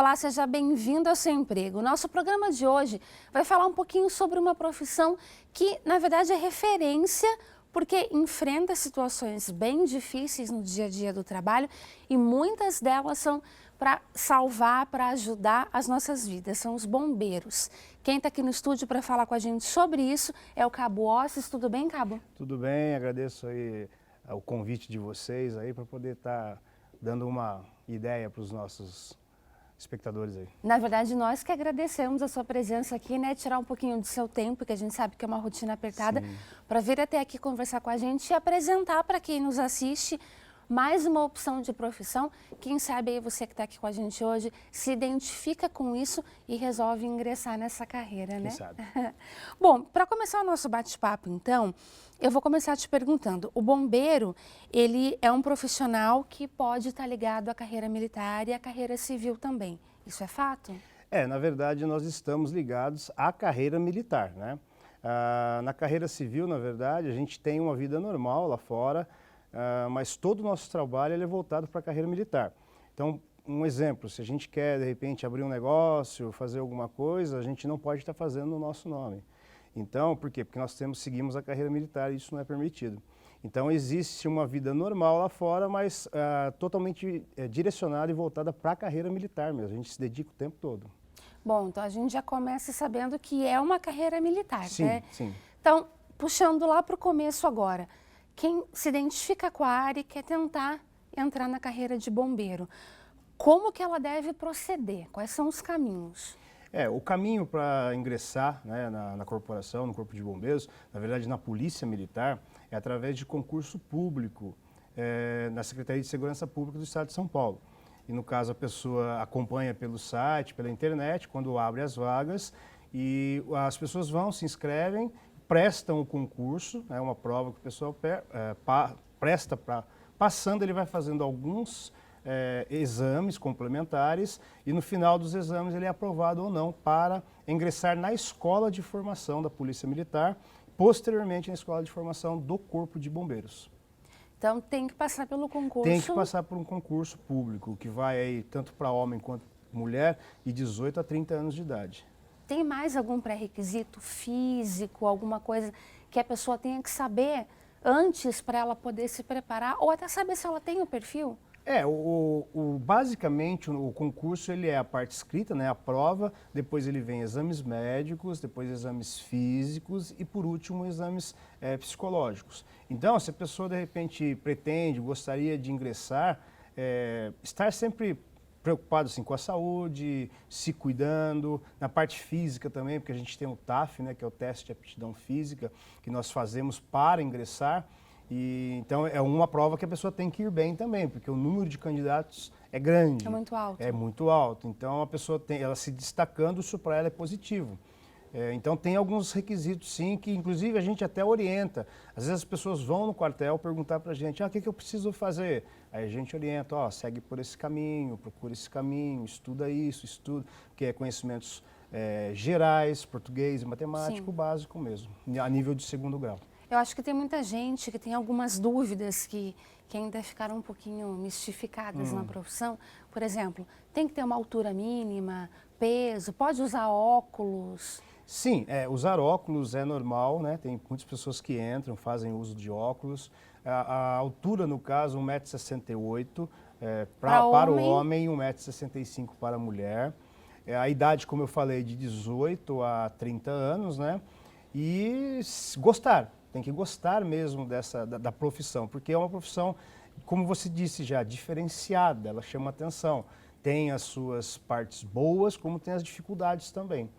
Olá, seja bem-vindo ao Seu Emprego. O nosso programa de hoje vai falar um pouquinho sobre uma profissão que, na verdade, é referência porque enfrenta situações bem difíceis no dia a dia do trabalho e muitas delas são para salvar, para ajudar as nossas vidas, são os bombeiros. Quem está aqui no estúdio para falar com a gente sobre isso é o Cabo Osses. Tudo bem, Cabo? Tudo bem, agradeço aí o convite de vocês aí para poder estar dando uma ideia para os nossos espectadores aí. Na verdade, nós que agradecemos a sua presença aqui, né? Tirar um pouquinho do seu tempo, que a gente sabe que é uma rotina apertada, para vir até aqui conversar com a gente e apresentar para quem nos assiste mais uma opção de profissão. Quem sabe aí você que está aqui com a gente hoje se identifica com isso e resolve ingressar nessa carreira, né? Quem sabe? Bom, para começar o nosso bate-papo, então, eu vou começar te perguntando. O bombeiro, ele é um profissional que pode estar ligado à carreira militar e à carreira civil também. Isso é fato? Na verdade, nós estamos ligados à carreira militar, né? Na carreira civil, na verdade, a gente tem uma vida normal lá fora, mas todo o nosso trabalho ele é voltado para a carreira militar. Então, um exemplo, se a gente quer, de repente, abrir um negócio, fazer alguma coisa, a gente não pode estar fazendo no nosso nome. Então, por quê? Porque nós seguimos a carreira militar e isso não é permitido. Então, existe uma vida normal lá fora, mas totalmente direcionada e voltada para a carreira militar mesmo. A gente se dedica o tempo todo. Bom, então a gente já começa sabendo que é uma carreira militar, Sim, né? sim. Então, puxando lá para o começo agora, quem se identifica com a área e quer tentar entrar na carreira de bombeiro, como que ela deve proceder? Quais são os caminhos? O caminho para ingressar, né, na corporação, no Corpo de Bombeiros, na verdade na Polícia Militar, é através de concurso público na Secretaria de Segurança Pública do Estado de São Paulo. E no caso a pessoa acompanha pelo site, pela internet, quando abre as vagas, e as pessoas vão, se inscrevem, prestam o concurso, é uma prova que o pessoal presta passando, ele vai fazendo alguns exames complementares e no final dos exames ele é aprovado ou não para ingressar na escola de formação da Polícia Militar, posteriormente na escola de formação do Corpo de Bombeiros. Então tem que passar pelo concurso? Tem que passar por um concurso público, que vai aí tanto para homem quanto mulher, de 18 a 30 anos de idade. Tem mais algum pré-requisito físico, alguma coisa que a pessoa tenha que saber antes para ela poder se preparar ou até saber se ela tem o perfil? Basicamente o concurso ele é a parte escrita, né, a prova, depois ele vem exames médicos, depois exames físicos e por último exames psicológicos. Então, se a pessoa de repente pretende, gostaria de ingressar, estar sempre preocupado assim, com a saúde, se cuidando, na parte física também, porque a gente tem o TAF, né, que é o teste de aptidão física, que nós fazemos para ingressar. E, então é uma prova que a pessoa tem que ir bem também, porque o número de candidatos é grande. É muito alto. É muito alto. Então a pessoa ela se destacando, isso para ela é positivo. Então tem alguns requisitos sim, que inclusive a gente até orienta. Às vezes as pessoas vão no quartel perguntar para a gente, o que eu preciso fazer? Aí a gente orienta, segue por esse caminho, procura esse caminho, estuda isso, estuda, que é conhecimentos gerais, português e matemático, básico mesmo, a nível de 2º grau. Eu acho que tem muita gente que tem algumas dúvidas que ainda ficaram um pouquinho mistificadas na profissão. Por exemplo, tem que ter uma altura mínima, peso, pode usar óculos? Sim, usar óculos é normal, né? Tem muitas pessoas que entram, fazem uso de óculos. A altura, no caso, 1,68 m para o homem e 1,65 m para a mulher. A idade, como eu falei, de 18 a 30 anos, né? E gostar. Tem que gostar mesmo da profissão, porque é uma profissão, como você disse já, diferenciada, ela chama atenção. Tem as suas partes boas, como tem as dificuldades também.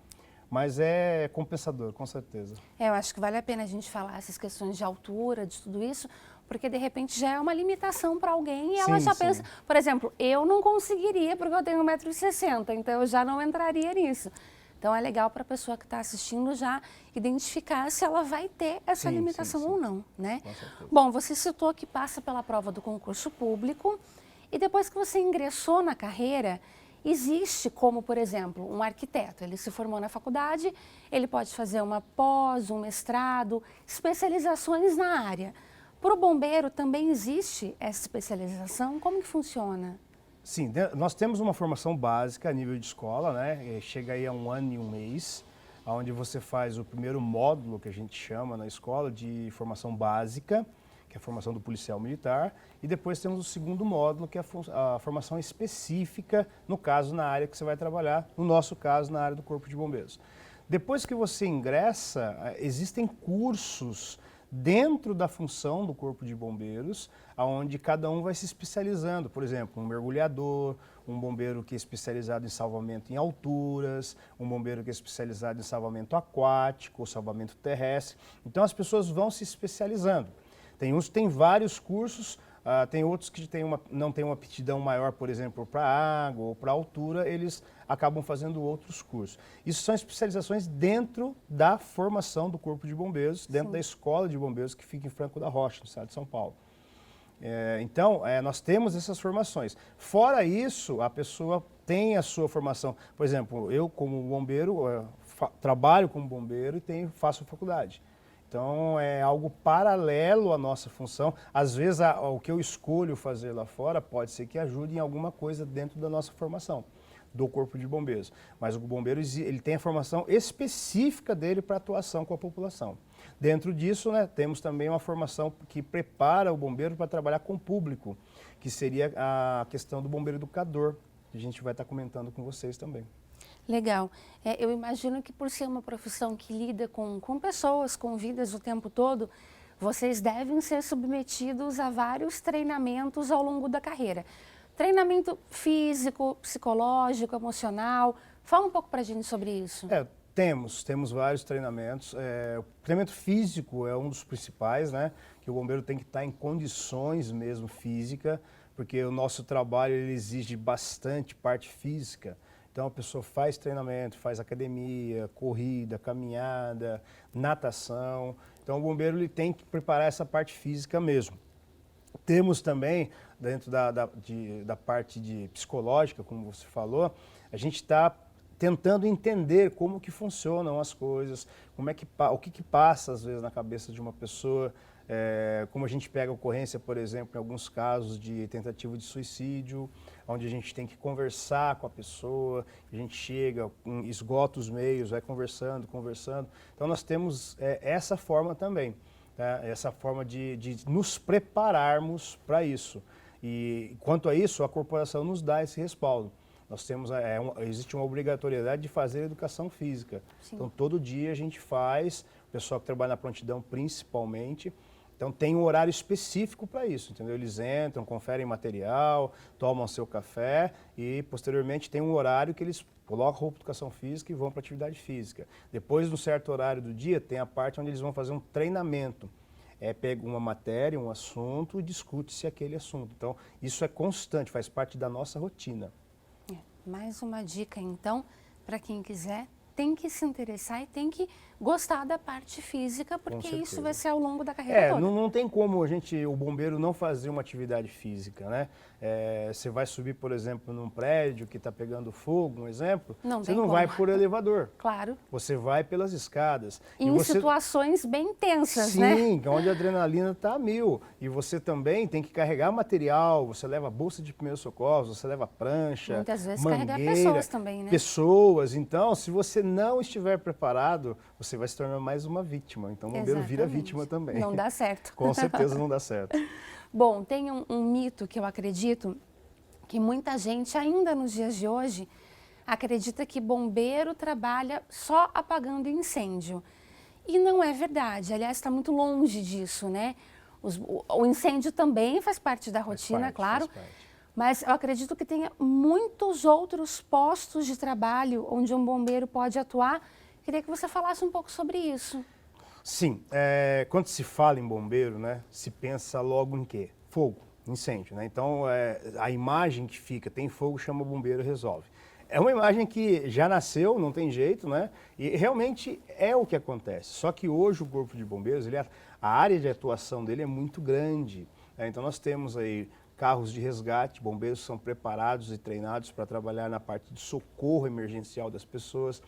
Mas é compensador, com certeza. Eu acho que vale a pena a gente falar essas questões de altura, de tudo isso, porque de repente já é uma limitação para alguém e ela já pensa, por exemplo, eu não conseguiria porque eu tenho 1,60 m, então eu já não entraria nisso. Então é legal para a pessoa que está assistindo já identificar se ela vai ter essa limitação ou não, né? Bom, você citou que passa pela prova do concurso público e depois que você ingressou na carreira, existe como, por exemplo, um arquiteto, ele se formou na faculdade, ele pode fazer uma pós, um mestrado, especializações na área. Para o bombeiro também existe essa especialização? Como que funciona? Sim, nós temos uma formação básica a nível de escola, né? Chega aí a 1 ano e 1 mês, onde você faz o primeiro módulo, que a gente chama na escola, de formação básica, que é a formação do policial militar, e depois temos o segundo módulo, que é a formação específica, no caso, na área que você vai trabalhar, no nosso caso, na área do Corpo de Bombeiros. Depois que você ingressa, existem cursos dentro da função do Corpo de Bombeiros, onde cada um vai se especializando. Por exemplo, um mergulhador, um bombeiro que é especializado em salvamento em alturas, um bombeiro que é especializado em salvamento aquático, salvamento terrestre. Então as pessoas vão se especializando. Tem uns que têm vários cursos, tem outros que não têm uma aptidão maior, por exemplo, para água ou para altura, eles acabam fazendo outros cursos. Isso são especializações dentro da formação do Corpo de Bombeiros, dentro da Escola de Bombeiros que fica em Franco da Rocha, no estado de São Paulo. Então, nós temos essas formações. Fora isso, a pessoa tem a sua formação. Por exemplo, eu como bombeiro, trabalho como bombeiro e faço faculdade. Então, é algo paralelo à nossa função. Às vezes, o que eu escolho fazer lá fora pode ser que ajude em alguma coisa dentro da nossa formação, do Corpo de Bombeiros. Mas o bombeiro ele tem a formação específica dele para atuação com a população. Dentro disso, né, temos também uma formação que prepara o bombeiro para trabalhar com o público, que seria a questão do bombeiro educador, que a gente vai estar comentando com vocês também. Legal. Eu imagino que por ser uma profissão que lida com pessoas, com vidas o tempo todo, vocês devem ser submetidos a vários treinamentos ao longo da carreira. Treinamento físico, psicológico, emocional. Fala um pouco para a gente sobre isso. Temos vários treinamentos. O treinamento físico é um dos principais, né? Que o bombeiro tem que estar em condições mesmo física, porque o nosso trabalho ele exige bastante parte física. Então a pessoa faz treinamento, faz academia, corrida, caminhada, natação. Então o bombeiro ele tem que preparar essa parte física mesmo. Temos também, dentro da parte psicológica, como você falou, a gente está tentando entender como que funcionam as coisas, o que passa às vezes na cabeça de uma pessoa, como a gente pega a ocorrência, por exemplo, em alguns casos de tentativa de suicídio, onde a gente tem que conversar com a pessoa, a gente chega, esgota os meios, vai conversando. Então nós temos essa forma também, tá? Essa forma de nos prepararmos para isso. E quanto a isso, a corporação nos dá esse respaldo. Nós temos, existe uma obrigatoriedade de fazer educação física. Sim. Então todo dia a gente faz, o pessoal que trabalha na prontidão principalmente. Então tem um horário específico para isso, entendeu? Eles entram, conferem material, tomam seu café e posteriormente tem um horário que eles colocam roupa de educação física e vão para atividade física. Depois, num certo horário do dia, tem a parte onde eles vão fazer um treinamento. Pega uma matéria, um assunto e discute-se aquele assunto. Então isso é constante, faz parte da nossa rotina. Mais uma dica então, para quem quiser, tem que se interessar e tem que gostar da parte física, porque isso vai ser ao longo da carreira toda. Não tem como o bombeiro não fazer uma atividade física, né? Você vai subir, por exemplo, num prédio que está pegando fogo, um exemplo, você não vai por elevador. Claro. Você vai pelas escadas. Em situações bem tensas, sim, né? Sim, onde a adrenalina está a 1000. E você também tem que carregar material, você leva bolsa de primeiros socorros, você leva prancha, muitas vezes mangueira, carregar pessoas também, né? Pessoas. Então, se você não estiver preparado, você vai se tornar mais uma vítima. Então o bombeiro vira vítima também. Não dá certo. Com certeza não dá certo. Bom, tem um mito que eu acredito que muita gente, ainda nos dias de hoje, acredita que bombeiro trabalha só apagando incêndio. E não é verdade. Aliás, está muito longe disso, né? O incêndio também faz parte da rotina, claro. Mas eu acredito que tenha muitos outros postos de trabalho onde um bombeiro pode atuar. Queria que você falasse um pouco sobre isso. Sim, quando se fala em bombeiro, né, se pensa logo em quê? Fogo, incêndio, né? Então, a imagem que fica, tem fogo, chama bombeiro, resolve. É uma imagem que já nasceu, não tem jeito, né? E realmente é o que acontece. Só que hoje o Corpo de Bombeiros, a área de atuação dele é muito grande. Então nós temos aí carros de resgate, bombeiros são preparados e treinados para trabalhar na parte de socorro emergencial das pessoas.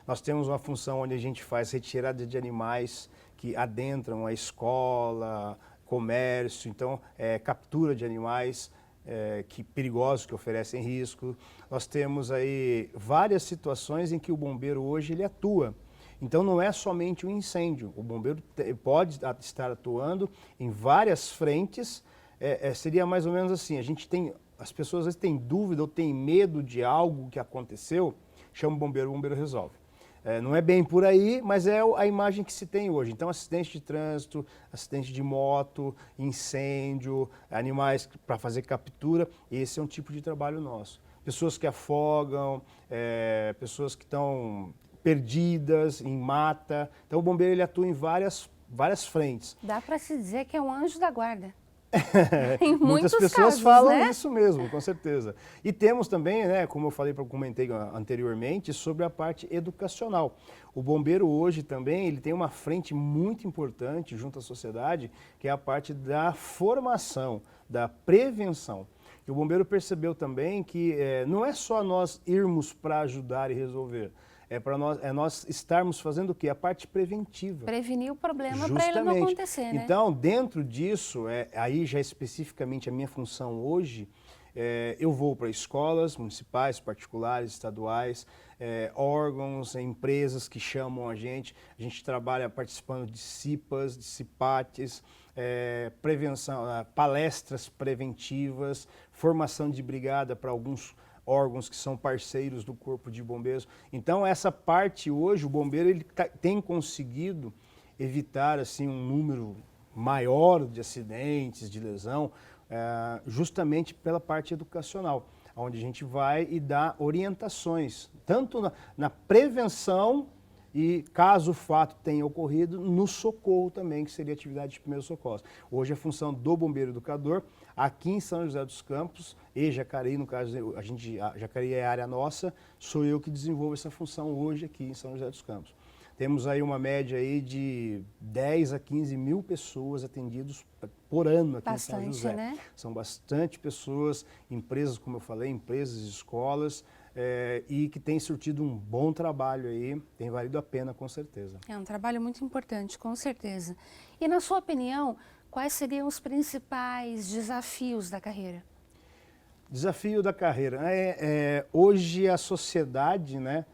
Nós temos uma função onde a gente faz retirada de animais que adentram a escola, comércio, então captura de animais. perigosos, que oferecem risco. Nós temos aí várias situações em que o bombeiro hoje ele atua. Então não é somente um incêndio, o bombeiro pode estar atuando em várias frentes. Seria mais ou menos assim, as pessoas às vezes têm dúvida ou têm medo de algo que aconteceu, chama o bombeiro resolve. Não é bem por aí, mas é a imagem que se tem hoje. Então, acidente de trânsito, acidente de moto, incêndio, animais para fazer captura, esse é um tipo de trabalho nosso. Pessoas que afogam, pessoas que estão perdidas em mata. Então, o bombeiro ele atua em várias frentes. Dá para se dizer que é um anjo da guarda. Em muitas pessoas casos, falam, né? Isso mesmo, com certeza. E temos também, né, como eu comentei anteriormente, sobre a parte educacional. O bombeiro hoje também ele tem uma frente muito importante junto à sociedade, que é a parte da formação, da prevenção. E o bombeiro percebeu também que não é só nós irmos para ajudar e resolver. Nós estarmos fazendo o quê? A parte preventiva. Prevenir o problema para ele não acontecer, né? Então, dentro disso, aí já especificamente a minha função hoje, eu vou para escolas municipais, particulares, estaduais, órgãos, empresas que chamam a gente trabalha participando de CIPAs, de CIPATs, prevenção, palestras preventivas, formação de brigada para alguns órgãos que são parceiros do Corpo de Bombeiros. Então, essa parte hoje, o bombeiro ele tem conseguido evitar assim, um número maior de acidentes, de lesão, justamente pela parte educacional, onde a gente vai e dá orientações, tanto na prevenção e, caso o fato tenha ocorrido, no socorro também, que seria atividade de primeiros socorros. Hoje a função do bombeiro educador, aqui em São José dos Campos, e Jacareí, no caso, Jacareí é a área nossa, sou eu que desenvolvo essa função hoje aqui em São José dos Campos. Temos aí uma média aí de 10 a 15 mil pessoas atendidas por ano aqui em São José. Né? São bastante pessoas, empresas, como eu falei, empresas, escolas, e que tem surtido um bom trabalho aí, tem valido a pena com certeza. É um trabalho muito importante, com certeza. E na sua opinião, quais seriam os principais desafios da carreira? Desafio da carreira. Hoje a sociedade, né,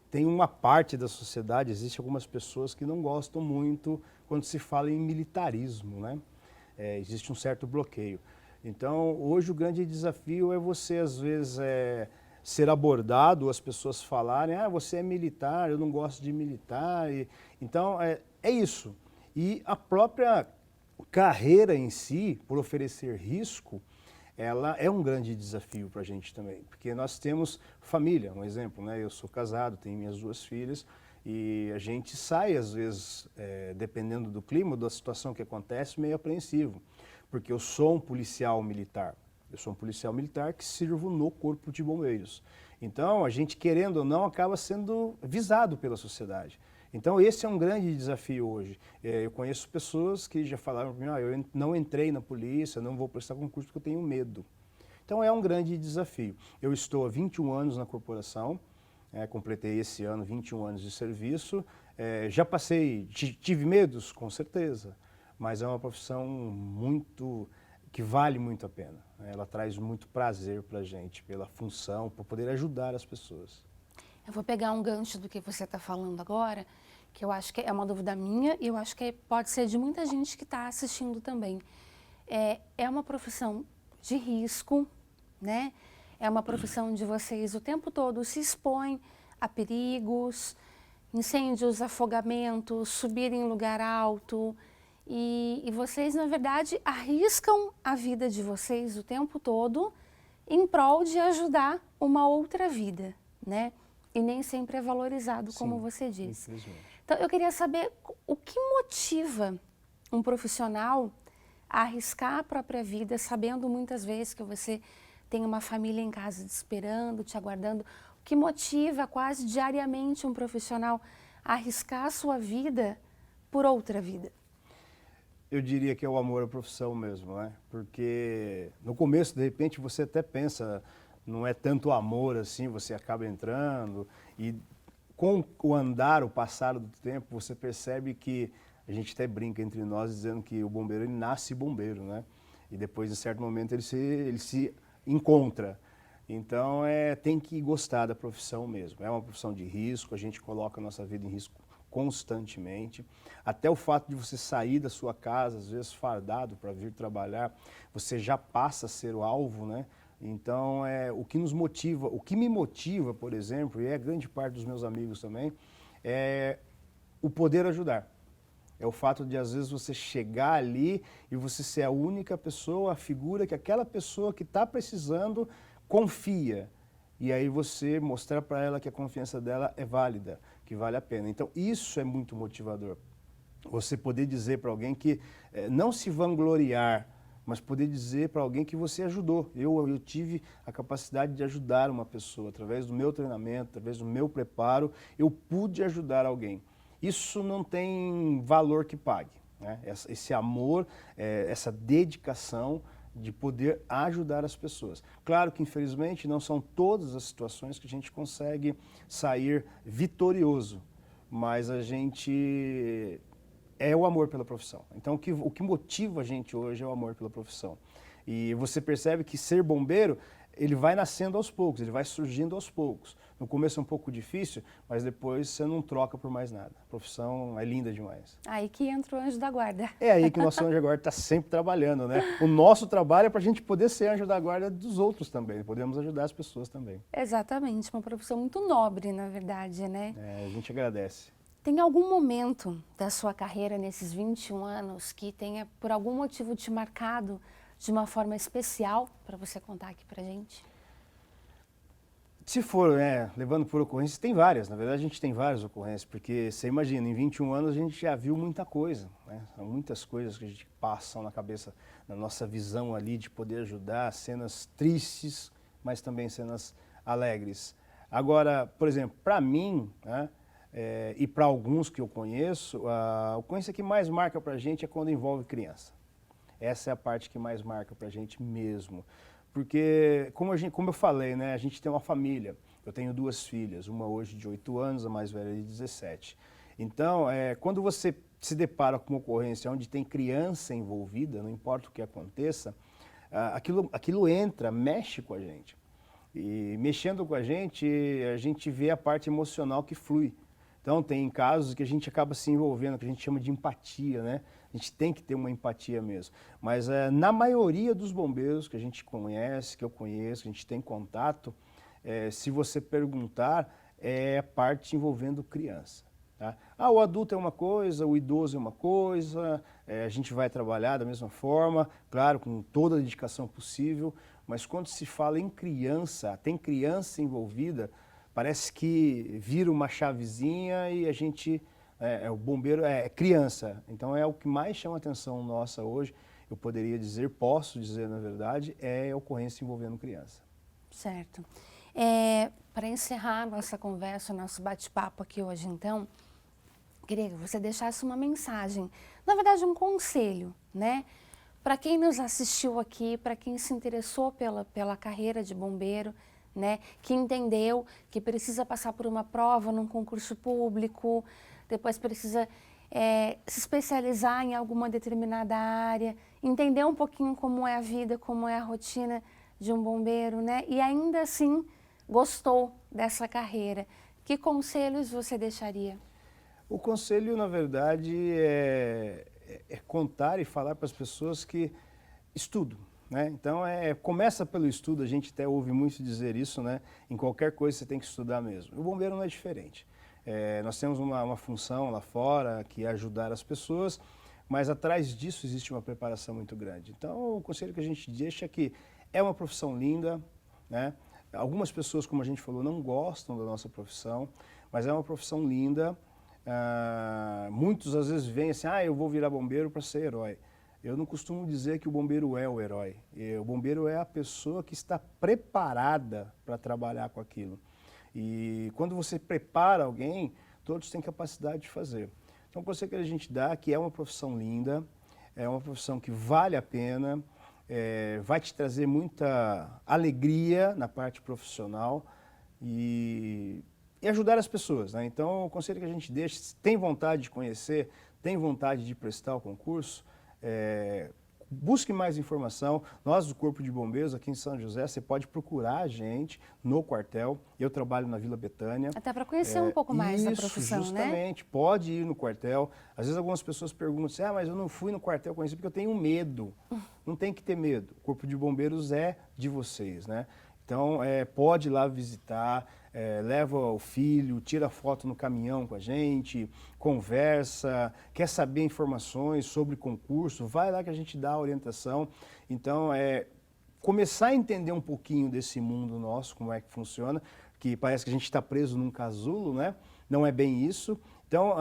tem uma parte da sociedade, existem algumas pessoas que não gostam muito quando se fala em militarismo, né? Existe um certo bloqueio. Então, hoje o grande desafio é você, às vezes, ser abordado, as pessoas falarem, você é militar, eu não gosto de militar. Então, é isso. E a própria carreira em si, por oferecer risco, ela é um grande desafio para a gente também, porque nós temos família, um exemplo, né? Eu sou casado, tenho minhas 2 filhas e a gente sai, às vezes, dependendo do clima, da situação que acontece, meio apreensivo, porque eu sou um policial militar. Eu sou um policial militar que sirvo no Corpo de Bombeiros. Então, a gente, querendo ou não, acaba sendo visado pela sociedade. Então, esse é um grande desafio hoje. Eu conheço pessoas que já falaram para mim, eu não entrei na polícia, não vou prestar concurso porque eu tenho medo. Então, é um grande desafio. Eu estou há 21 anos na corporação, completei esse ano 21 anos de serviço. Já tive medos, com certeza, mas é uma profissão que vale muito a pena. Ela traz muito prazer para a gente, pela função, por poder ajudar as pessoas. Eu vou pegar um gancho do que você está falando agora, que eu acho que é uma dúvida minha e eu acho que pode ser de muita gente que está assistindo também. É uma profissão de risco, né? É uma profissão onde vocês o tempo todo se expõem a perigos, incêndios, afogamentos, subir em lugar alto. E vocês, na verdade, arriscam a vida de vocês o tempo todo em prol de ajudar uma outra vida, né? E nem sempre é valorizado, como você disse. Então, eu queria saber o que motiva um profissional a arriscar a própria vida, sabendo muitas vezes que você tem uma família em casa te esperando, te aguardando. O que motiva quase diariamente um profissional a arriscar a sua vida por outra vida? Eu diria que é o amor à profissão mesmo, né? Porque no começo, de repente, você até pensa, não é tanto amor assim, você acaba entrando e com o passar do tempo, você percebe que a gente até brinca entre nós dizendo que o bombeiro ele nasce bombeiro, né? E depois, em certo momento, ele se encontra. Então, tem que gostar da profissão mesmo. É uma profissão de risco, a gente coloca a nossa vida em risco constantemente. Até o fato de você sair da sua casa, às vezes fardado para vir trabalhar, você já passa a ser o alvo, né? Então, o que nos motiva, o que me motiva, por exemplo, e é grande parte dos meus amigos também, é o poder ajudar. É o fato de, às vezes, você chegar ali e você ser a única pessoa, a figura que aquela pessoa que está precisando confia. E aí você mostrar para ela que a confiança dela é válida, que vale a pena. Então, isso é muito motivador. Você poder dizer para alguém que, não se vangloriar, mas poder dizer para alguém que você ajudou. Eu tive a capacidade de ajudar uma pessoa, através do meu treinamento, através do meu preparo, eu pude ajudar alguém. Isso não tem valor que pague, né? Esse amor, essa dedicação de poder ajudar as pessoas. Claro que, infelizmente, não são todas as situações que a gente consegue sair vitorioso, mas a gente é o amor pela profissão. Então, o que motiva a gente hoje é o amor pela profissão. E você percebe que ser bombeiro, ele vai nascendo aos poucos, ele vai surgindo aos poucos. No começo é um pouco difícil, mas depois você não troca por mais nada. A profissão é linda demais. Aí que entra o anjo da guarda. É aí que o nosso anjo da guarda está sempre trabalhando, né? O nosso trabalho é para a gente poder ser anjo da guarda dos outros também, podemos ajudar as pessoas também. Exatamente, uma profissão muito nobre, na verdade, né? A gente agradece. Tem algum momento da sua carreira, nesses 21 anos, que tenha, por algum motivo, te marcado de uma forma especial para você contar aqui pra gente? Se for, levando por ocorrências, tem várias. Na verdade, a gente tem várias ocorrências, porque você imagina, em 21 anos a gente já viu muita coisa, né? São muitas coisas que a gente passam na cabeça, na nossa visão ali de poder ajudar, cenas tristes, mas também cenas alegres. Agora, por exemplo, para mim, né, e para alguns que eu conheço, a ocorrência que mais marca para a gente é quando envolve criança. Essa é a parte que mais marca para a gente mesmo. Porque, como eu falei, né, a gente tem uma família. Eu tenho 2 filhas, uma hoje de 8 anos, a mais velha de 17. Então, quando você se depara com uma ocorrência onde tem criança envolvida, não importa o que aconteça, aquilo entra, mexe com a gente. E mexendo com a gente vê a parte emocional que flui. Então, tem casos que a gente acaba se envolvendo, que a gente chama de empatia, né? A gente tem que ter uma empatia mesmo. Mas na maioria dos bombeiros que a gente conhece, que eu conheço, que a gente tem contato, se você perguntar, é a parte envolvendo criança. Tá? O adulto é uma coisa, o idoso é uma coisa, a gente vai trabalhar da mesma forma, claro, com toda a dedicação possível, mas quando se fala em criança, tem criança envolvida, parece que vira uma chavezinha e a gente, o bombeiro é criança. Então é o que mais chama a atenção nossa hoje, eu poderia dizer, posso dizer na verdade, é a ocorrência envolvendo criança. Certo. Para encerrar nossa conversa, nosso bate-papo aqui hoje então, queria que você deixasse uma mensagem, na verdade um conselho, né? Para quem nos assistiu aqui, para quem se interessou pela carreira de bombeiro, né, que entendeu que precisa passar por uma prova num concurso público, depois precisa se especializar em alguma determinada área, entender um pouquinho como é a vida, como é a rotina de um bombeiro, né, e ainda assim gostou dessa carreira. Que conselhos você deixaria? O conselho, na verdade, é contar e falar para as pessoas que estudam. Né? Então, começa pelo estudo, a gente até ouve muito dizer isso, né? Em qualquer coisa você tem que estudar mesmo. O bombeiro não é diferente. Nós temos uma função lá fora que é ajudar as pessoas, mas atrás disso existe uma preparação muito grande. Então, o conselho que a gente deixa é que é uma profissão linda, né? Algumas pessoas, como a gente falou, não gostam da nossa profissão, mas é uma profissão linda. Muitos às vezes vêm assim, eu vou virar bombeiro para ser herói. Eu não costumo dizer que o bombeiro é o herói. O bombeiro é a pessoa que está preparada para trabalhar com aquilo. E quando você prepara alguém, todos têm capacidade de fazer. Então, o conselho que a gente dá é que é uma profissão linda, é uma profissão que vale a pena, vai te trazer muita alegria na parte profissional e ajudar as pessoas, né? Então, o conselho que a gente deixa, se tem vontade de conhecer, tem vontade de prestar o concurso, busque mais informação. Nós do Corpo de Bombeiros aqui em São José, você pode procurar a gente no quartel. Eu trabalho na Vila Betânia. Até para conhecer um pouco mais da profissão, justamente, né? Pode ir no quartel. Às vezes algumas pessoas perguntam assim, mas eu não fui no quartel conhecer porque eu tenho medo. Não tem que ter medo. O Corpo de Bombeiros é de vocês, né? Então, pode ir lá visitar, leva o filho, tira foto no caminhão com a gente, conversa, quer saber informações sobre concurso, vai lá que a gente dá a orientação. Então, começar a entender um pouquinho desse mundo nosso, como é que funciona, que parece que a gente está preso num casulo, né? Não é bem isso. Então,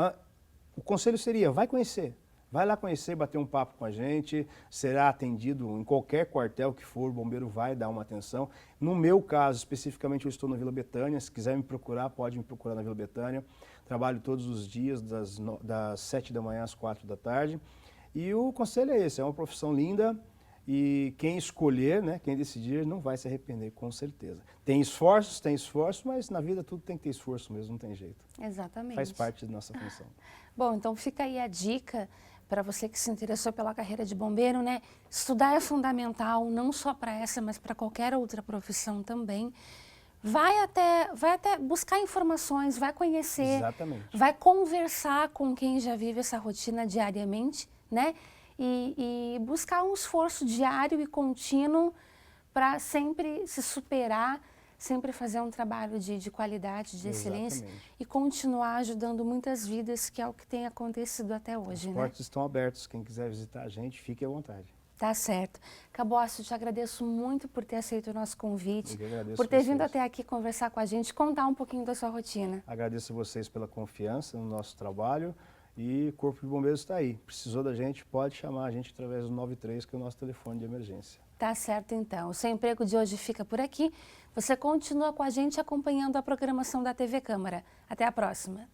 o conselho seria, vai conhecer. Vai lá conhecer, bater um papo com a gente, será atendido em qualquer quartel que for, o bombeiro vai dar uma atenção. No meu caso, especificamente, eu estou na Vila Betânia, se quiser me procurar, pode me procurar na Vila Betânia. Trabalho todos os dias, das 7 da manhã às 4 da tarde. E o conselho é esse, é uma profissão linda e quem escolher, né, quem decidir, não vai se arrepender, com certeza. Tem esforços, mas na vida tudo tem que ter esforço mesmo, não tem jeito. Exatamente. Faz parte da nossa função. Bom, então fica aí a dica para você que se interessou pela carreira de bombeiro, né? Estudar é fundamental, não só para essa, mas para qualquer outra profissão também. Vai até buscar informações, vai conhecer, exatamente, vai conversar com quem já vive essa rotina diariamente, né? E buscar um esforço diário e contínuo para sempre se superar, sempre fazer um trabalho de qualidade, de excelência e continuar ajudando muitas vidas, que é o que tem acontecido até hoje. Os portos estão abertos, quem quiser visitar a gente, fique à vontade. Tá certo. Caboclo, te agradeço muito por ter aceito o nosso convite, por ter vocês. vindo até aqui conversar com a gente, contar um pouquinho da sua rotina. Agradeço a vocês pela confiança no nosso trabalho e o Corpo de Bombeiros está aí. Precisou da gente, pode chamar a gente através do 93, que é o nosso telefone de emergência. Tá certo, então. O Seu Emprego de hoje fica por aqui. Você continua com a gente acompanhando a programação da TV Câmara. Até a próxima.